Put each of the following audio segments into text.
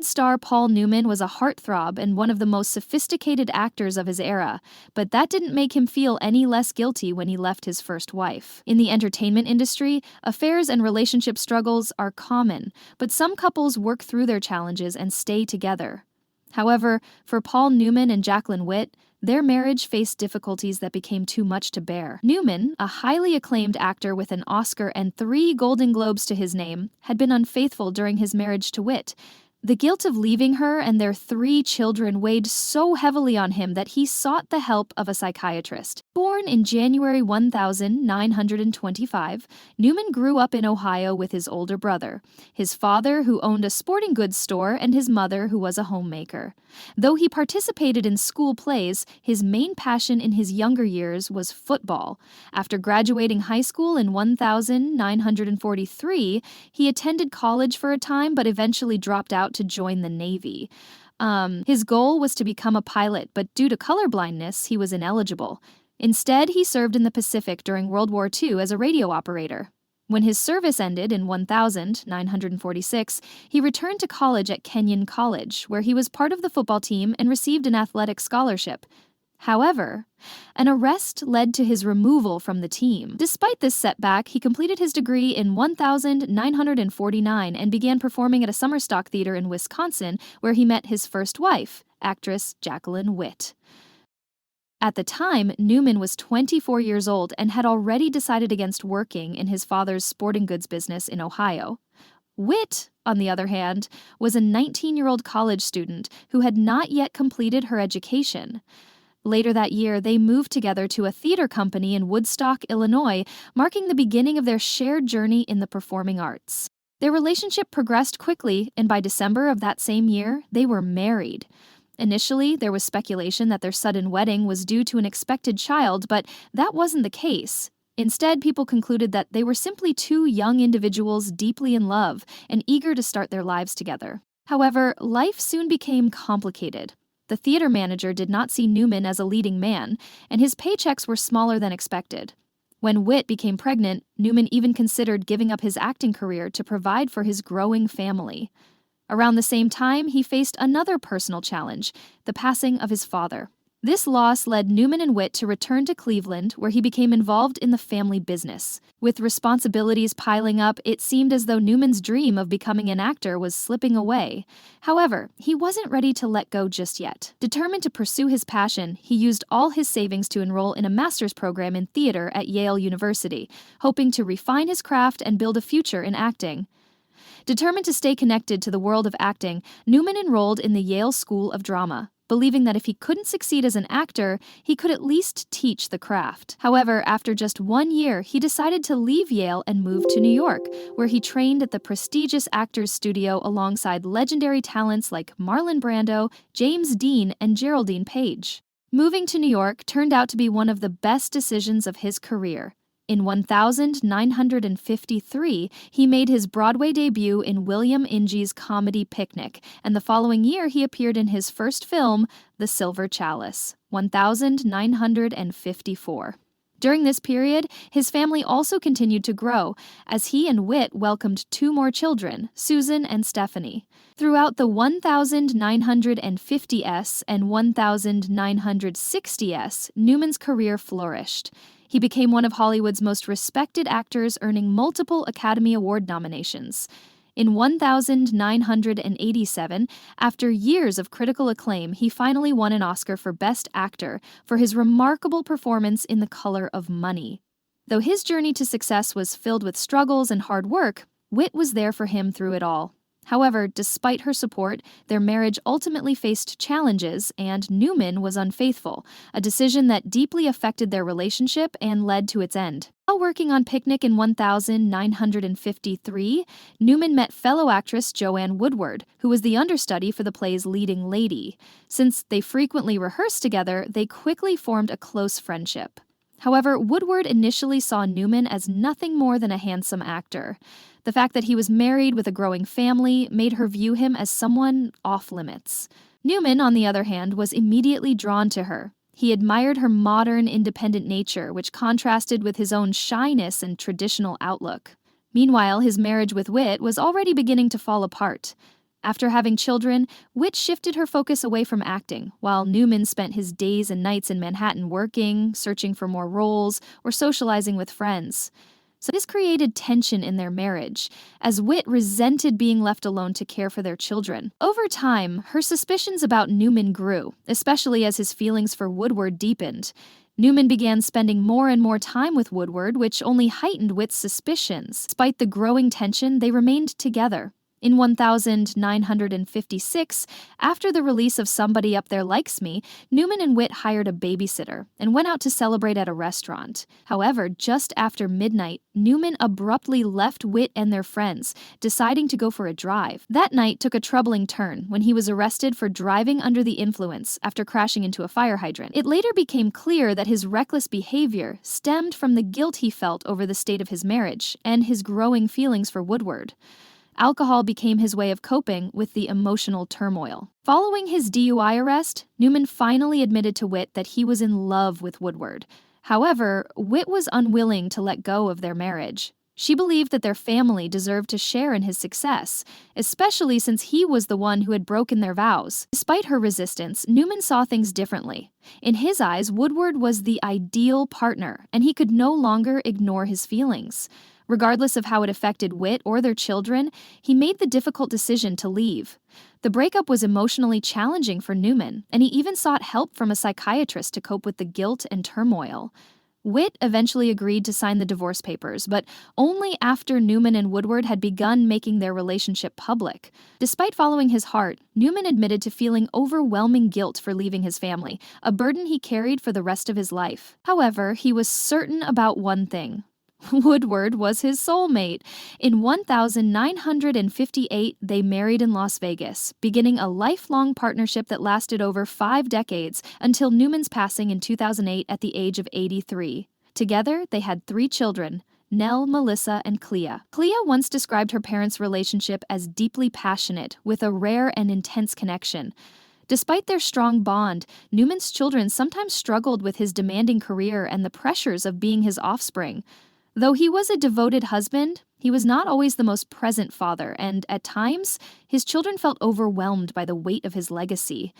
Star Paul Newman was a heartthrob and one of the most sophisticated actors of his era, but that didn't make him feel any less guilty when he left his first wife. In the entertainment industry, affairs and relationship struggles are common, but some couples work through their challenges and stay together. However, for Paul Newman and Jacqueline Witt, their marriage faced difficulties that became too much to bear. Newman, a highly acclaimed actor with an Oscar and 3 Golden Globes to his name, had been unfaithful during his marriage to Witt. The guilt of leaving her and their 3 children weighed so heavily on him that he sought the help of a psychiatrist. Born in January 1925, Newman grew up in Ohio with his older brother, his father who owned a sporting goods store and his mother who was a homemaker. Though he participated in school plays, his main passion in his younger years was football. After graduating high school in 1943, he attended college for a time but eventually dropped out to join the Navy. His goal was to become a pilot, but due to colorblindness, he was ineligible. Instead, he served in the Pacific during World War II as a radio operator. When his service ended in 1946, he returned to college at Kenyon College, where he was part of the football team and received an athletic scholarship. However, an arrest led to his removal from the team. Despite this setback, he completed his degree in 1949 and began performing at a summer stock theater in Wisconsin, where he met his first wife, actress Jacqueline Witt. At the time, Newman was 24 years old and had already decided against working in his father's sporting goods business in Ohio. Witt, on the other hand, was a 19-year-old college student who had not yet completed her education. Later that year, they moved together to a theater company in Woodstock, Illinois, marking the beginning of their shared journey in the performing arts. Their relationship progressed quickly, and by December of that same year, they were married. Initially, there was speculation that their sudden wedding was due to an expected child, but that wasn't the case. Instead, people concluded that they were simply 2 young individuals deeply in love and eager to start their lives together. However, life soon became complicated. The theater manager did not see Newman as a leading man, and his paychecks were smaller than expected. When Witt became pregnant, Newman even considered giving up his acting career to provide for his growing family. Around the same time, he faced another personal challenge, the passing of his father. This loss led Newman and Witt to return to Cleveland, where he became involved in the family business. With responsibilities piling up, it seemed as though Newman's dream of becoming an actor was slipping away. However, he wasn't ready to let go just yet. Determined to pursue his passion, he used all his savings to enroll in a master's program in theater at Yale University, hoping to refine his craft and build a future in acting. Determined to stay connected to the world of acting, Newman enrolled in the Yale School of Drama, believing that if he couldn't succeed as an actor, he could at least teach the craft. However, after just 1 year, he decided to leave Yale and move to New York, where he trained at the prestigious Actors Studio alongside legendary talents like Marlon Brando, James Dean, and Geraldine Page. Moving to New York turned out to be one of the best decisions of his career. In 1953, he made his Broadway debut in William Ingey's comedy Picnic, and the following year he appeared in his first film, The Silver Chalice, 1954. During this period, his family also continued to grow, as he and Witt welcomed 2 more children, Susan and Stephanie. Throughout the 1950s and 1960s, Newman's career flourished. He became one of Hollywood's most respected actors, earning multiple Academy Award nominations. In 1987, after years of critical acclaim, he finally won an Oscar for Best Actor for his remarkable performance in The Color of Money. Though his journey to success was filled with struggles and hard work, Witt was there for him through it all. However, despite her support, their marriage ultimately faced challenges, and Newman was unfaithful, a decision that deeply affected their relationship and led to its end. While working on Picnic in 1953, Newman met fellow actress Joanne Woodward, who was the understudy for the play's leading lady. Since they frequently rehearsed together, they quickly formed a close friendship. However, Woodward initially saw Newman as nothing more than a handsome actor. The fact that he was married with a growing family made her view him as someone off-limits. Newman, on the other hand, was immediately drawn to her. He admired her modern, independent nature, which contrasted with his own shyness and traditional outlook. Meanwhile, his marriage with Witt was already beginning to fall apart. After having children, Witt shifted her focus away from acting, while Newman spent his days and nights in Manhattan working, searching for more roles, or socializing with friends. So this created tension in their marriage, as Witt resented being left alone to care for their children. Over time, her suspicions about Newman grew, especially as his feelings for Woodward deepened. Newman began spending more and more time with Woodward, which only heightened Witt's suspicions. Despite the growing tension, they remained together. In 1956, after the release of Somebody Up There Likes Me, Newman and Witt hired a babysitter and went out to celebrate at a restaurant. However, just after midnight, Newman abruptly left Witt and their friends, deciding to go for a drive. That night took a troubling turn when he was arrested for driving under the influence after crashing into a fire hydrant. It later became clear that his reckless behavior stemmed from the guilt he felt over the state of his marriage and his growing feelings for Woodward. Alcohol became his way of coping with the emotional turmoil. Following his DUI arrest, Newman finally admitted to Witt that he was in love with Woodward. However, Witt was unwilling to let go of their marriage. She believed that their family deserved to share in his success, especially since he was the one who had broken their vows. Despite her resistance, Newman saw things differently. In his eyes, Woodward was the ideal partner, and he could no longer ignore his feelings. Regardless of how it affected Witt or their children, he made the difficult decision to leave. The breakup was emotionally challenging for Newman, and he even sought help from a psychiatrist to cope with the guilt and turmoil. Witt eventually agreed to sign the divorce papers, but only after Newman and Woodward had begun making their relationship public. Despite following his heart, Newman admitted to feeling overwhelming guilt for leaving his family, a burden he carried for the rest of his life. However, he was certain about one thing. Woodward was his soulmate. In 1958, they married in Las Vegas, beginning a lifelong partnership that lasted over 5 decades until Newman's passing in 2008 at the age of 83. Together, they had 3 children, Nell, Melissa, and Clea. Clea once described her parents' relationship as deeply passionate, with a rare and intense connection. Despite their strong bond, Newman's children sometimes struggled with his demanding career and the pressures of being his offspring. Though he was a devoted husband, he was not always the most present father, and at times, his children felt overwhelmed by the weight of his legacy.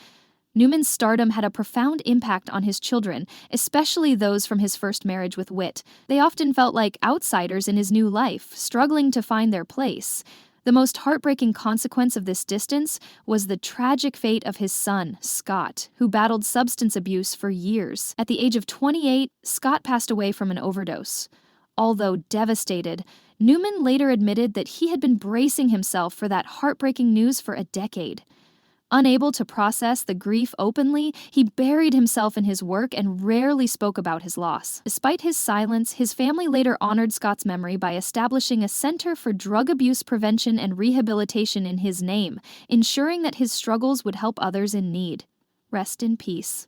Newman's stardom had a profound impact on his children, especially those from his first marriage with Witt. They often felt like outsiders in his new life, struggling to find their place. The most heartbreaking consequence of this distance was the tragic fate of his son, Scott, who battled substance abuse for years. At the age of 28, Scott passed away from an overdose. Although devastated, Newman later admitted that he had been bracing himself for that heartbreaking news for a decade. Unable to process the grief openly, he buried himself in his work and rarely spoke about his loss. Despite his silence, his family later honored Scott's memory by establishing a center for drug abuse prevention and rehabilitation in his name, ensuring that his struggles would help others in need. Rest in peace.